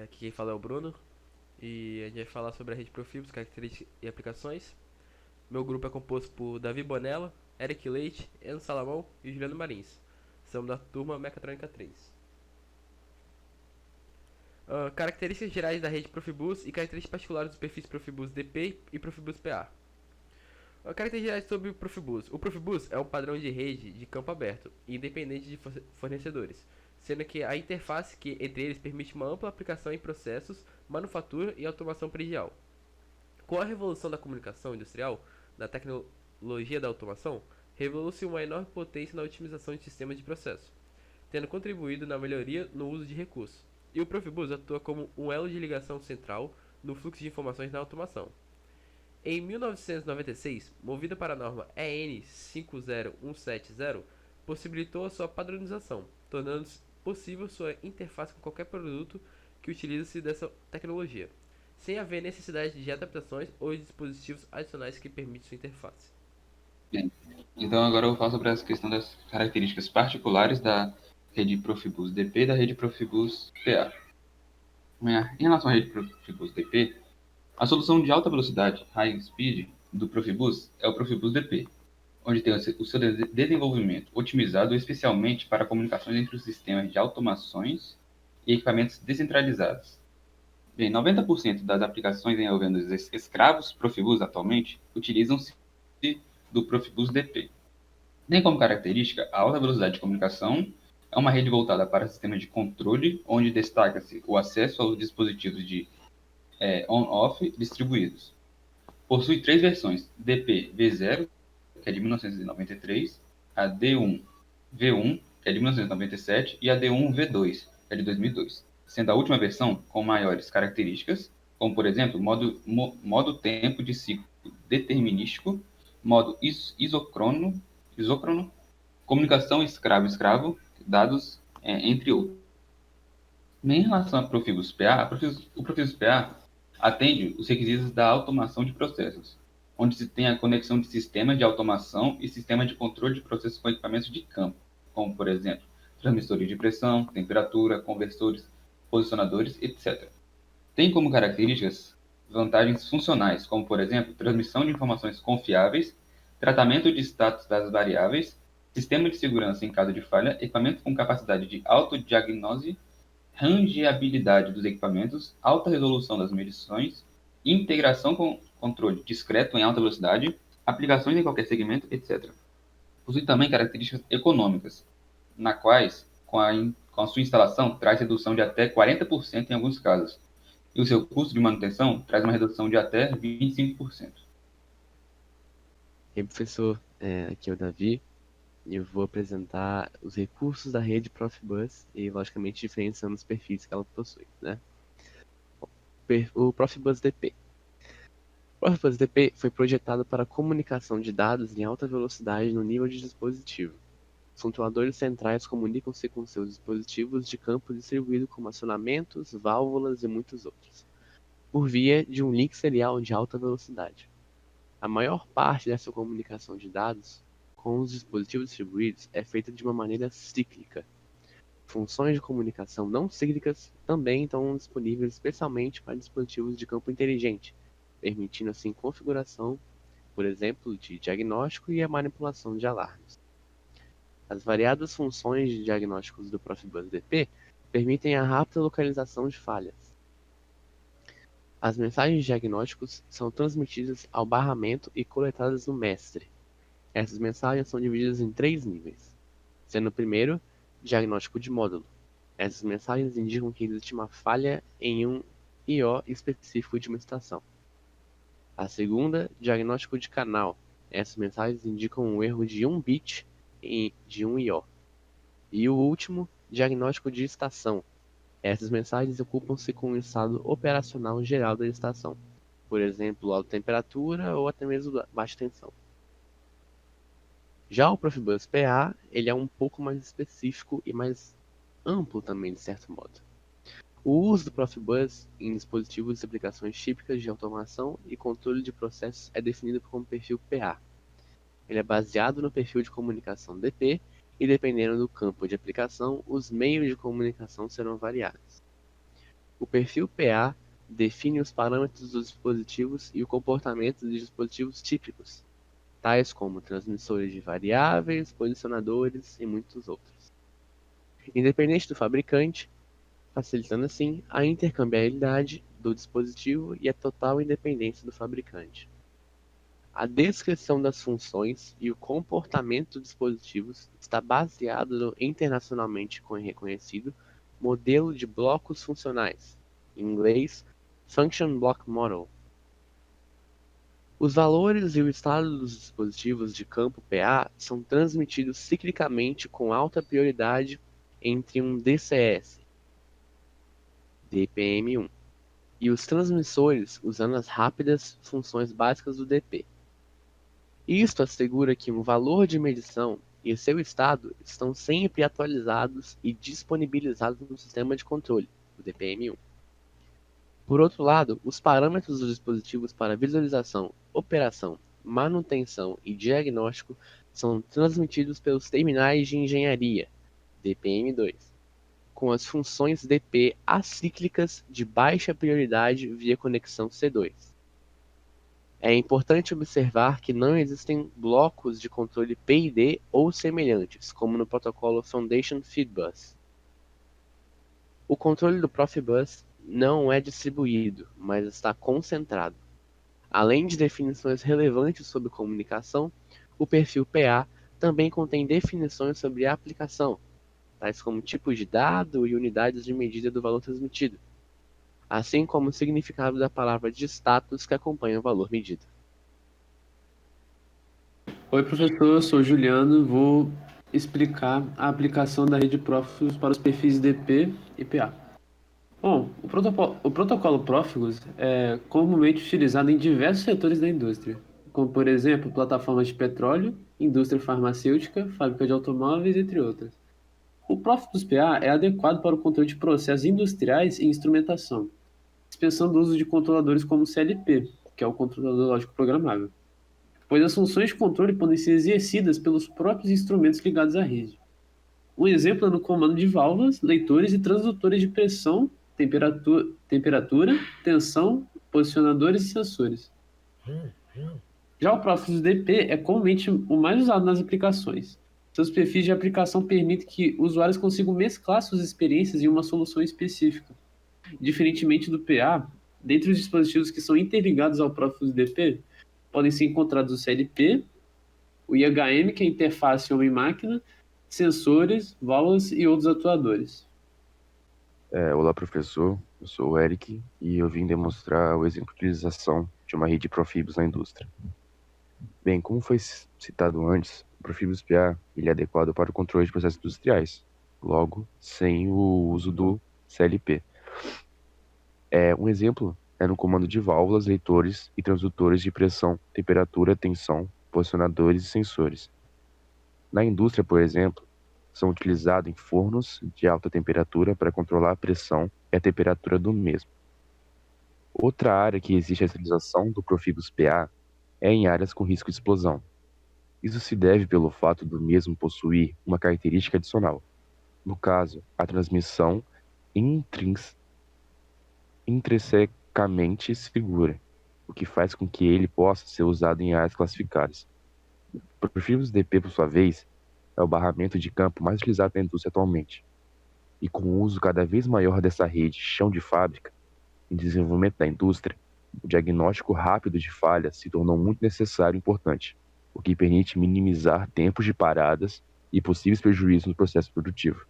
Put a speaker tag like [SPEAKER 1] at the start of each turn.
[SPEAKER 1] Aqui quem fala é o Bruno e a gente vai falar sobre a rede Profibus, características e aplicações. Meu grupo é composto por Davi Bonella, Eric Leite, Enzo Salamão e Juliano Marins. Somos da turma Mecatrônica 3. Características gerais da rede Profibus e características particulares dos perfis Profibus DP e Profibus PA. Características gerais sobre o Profibus. O Profibus é um padrão de rede de campo aberto, independente de fornecedores, sendo que a interface que entre eles permite uma ampla aplicação em processos, manufatura e automação predial. Com a revolução da comunicação industrial, da tecnologia da automação, revelou-se uma enorme potência na otimização de sistemas de processo, tendo contribuído na melhoria no uso de recursos. E o Profibus atua como um elo de ligação central no fluxo de informações na automação. Em 1996, movida para a norma EN 50170, possibilitou a sua padronização, tornando-se possível sua interface com qualquer produto que utilize-se dessa tecnologia, sem haver necessidade de adaptações ou dispositivos adicionais que permitam sua interface.
[SPEAKER 2] Bem, então agora eu vou falar sobre essa questão das características particulares da rede Profibus DP e da rede Profibus PA. Em relação à rede Profibus DP, a solução de alta velocidade, High Speed, do Profibus é o Profibus DP, onde tem o seu desenvolvimento otimizado especialmente para comunicações entre os sistemas de automações e equipamentos descentralizados. Bem, 90% das aplicações envolvendo os escravos Profibus atualmente utilizam-se do Profibus DP. Tem como característica a alta velocidade de comunicação, é uma rede voltada para sistemas de controle, onde destaca-se o acesso aos dispositivos de on-off distribuídos. Possui três versões: DP V0, que é de 1993, a D1 V1, que é de 1997, e a D1 V2, que é de 2002, sendo a última versão com maiores características, como por exemplo, modo tempo de ciclo determinístico, modo isócrono, comunicação escravo-escravo, dados, entre outros. Em relação a Profibus PA, o Profibus PA atende os requisitos da automação de processos, onde se tem a conexão de sistemas de automação e sistemas de controle de processos com equipamentos de campo, como, por exemplo, transmissores de pressão, temperatura, conversores, posicionadores, etc. Tem como características vantagens funcionais, como, por exemplo, transmissão de informações confiáveis, tratamento de status das variáveis, sistema de segurança em caso de falha, equipamento com capacidade de autodiagnose, rangeabilidade dos equipamentos, alta resolução das medições, integração com controle discreto em alta velocidade, aplicações em qualquer segmento, etc. Possui também características econômicas, na quais, com a sua instalação, traz redução de até 40% em alguns casos, e o seu custo de manutenção traz uma redução de até 25%.
[SPEAKER 3] E aí, professor, aqui é o Davi e eu vou apresentar os recursos da rede Profibus e, logicamente, diferenciando os perfis que ela possui, né? O Profibus DP. O Profibus DP foi projetado para comunicação de dados em alta velocidade no nível de dispositivo. Os controladores centrais comunicam-se com seus dispositivos de campo distribuído como acionamentos, válvulas e muitos outros, por via de um link serial de alta velocidade. A maior parte dessa comunicação de dados com os dispositivos distribuídos é feita de uma maneira cíclica. Funções de comunicação não cíclicas também estão disponíveis especialmente para dispositivos de campo inteligente, permitindo assim configuração, por exemplo, de diagnóstico e a manipulação de alarmes. As variadas funções de diagnósticos do Profibus DP permitem a rápida localização de falhas. As mensagens de diagnósticos são transmitidas ao barramento e coletadas no mestre. Essas mensagens são divididas em três níveis, sendo o primeiro, diagnóstico de módulo. Essas mensagens indicam que existe uma falha em um I/O específico de uma estação. A segunda, diagnóstico de canal. Essas mensagens indicam um erro de 1 bit de um I/O. E o último, diagnóstico de estação. Essas mensagens ocupam-se com o estado operacional geral da estação, por exemplo, alta temperatura ou até mesmo baixa tensão. Já o Profibus PA, ele é um pouco mais específico e mais amplo também, de certo modo. O uso do Profibus em dispositivos e aplicações típicas de automação e controle de processos é definido como perfil PA. Ele é baseado no perfil de comunicação DP e, dependendo do campo de aplicação, os meios de comunicação serão variados. O perfil PA define os parâmetros dos dispositivos e o comportamento dos dispositivos típicos, tais como transmissores de variáveis, posicionadores e muitos outros. Independente do fabricante, facilitando assim a intercambiabilidade do dispositivo e a total independência do fabricante. A descrição das funções e o comportamento dos dispositivos está baseado no internacionalmente reconhecido modelo de blocos funcionais, em inglês Function Block Model. Os valores e o estado dos dispositivos de campo PA são transmitidos ciclicamente com alta prioridade entre um DCS, DPM1, e os transmissores usando as rápidas funções básicas do DP. Isto assegura que um valor de medição e seu estado estão sempre atualizados e disponibilizados no sistema de controle, o DPM1. Por outro lado, os parâmetros dos dispositivos para visualização, operação, manutenção e diagnóstico são transmitidos pelos terminais de engenharia, DPM2, com as funções DP acíclicas de baixa prioridade via conexão C2. É importante observar que não existem blocos de controle PID ou semelhantes, como no protocolo Foundation Fieldbus. O controle do Profibus não é distribuído, mas está concentrado. Além de definições relevantes sobre comunicação, o perfil PA também contém definições sobre a aplicação, tais como tipos de dado e unidades de medida do valor transmitido, assim como o significado da palavra de status que acompanha o valor medido.
[SPEAKER 4] Oi, professor, eu sou o Juliano, vou explicar a aplicação da rede Profibus para os perfis DP e PA. Bom, o protocolo Profibus é comumente utilizado em diversos setores da indústria, como, por exemplo, plataformas de petróleo, indústria farmacêutica, fábrica de automóveis, entre outras. O Profibus PA é adequado para o controle de processos industriais e instrumentação, dispensando o uso de controladores como o CLP, que é o controlador lógico programável, pois as funções de controle podem ser exercidas pelos próprios instrumentos ligados à rede. Um exemplo é no comando de válvulas, leitores e transdutores de pressão, temperatura, tensão, posicionadores e sensores. Já o Profibus DP é comumente o mais usado nas aplicações. Seus perfis de aplicação permitem que usuários consigam mesclar suas experiências em uma solução específica. Diferentemente do PA, dentre os dispositivos que são interligados ao Profibus DP, podem ser encontrados o CLP, o IHM, que é a interface homem-máquina, sensores, válvulas e outros atuadores.
[SPEAKER 5] Olá, professor. Eu sou o Eric e eu vim demonstrar o exemplo de utilização de uma rede Profibus na indústria. Bem, como foi citado antes, o Profibus PA ele é adequado para o controle de processos industriais, logo, sem o uso do CLP. Um exemplo é no comando de válvulas, leitores e transdutores de pressão, temperatura, tensão, posicionadores e sensores. Na indústria, por exemplo, são utilizados em fornos de alta temperatura para controlar a pressão e a temperatura do mesmo. Outra área que existe a utilização do Profibus PA é em áreas com risco de explosão. Isso se deve pelo fato do mesmo possuir uma característica adicional. No caso, a transmissão intrinsecamente segura, o que faz com que ele possa ser usado em áreas classificadas. O Profibus DP, por sua vez, é o barramento de campo mais utilizado na indústria atualmente. E com o uso cada vez maior dessa rede chão de fábrica, em desenvolvimento da indústria, o diagnóstico rápido de falhas se tornou muito necessário e importante, o que permite minimizar tempos de paradas e possíveis prejuízos no processo produtivo.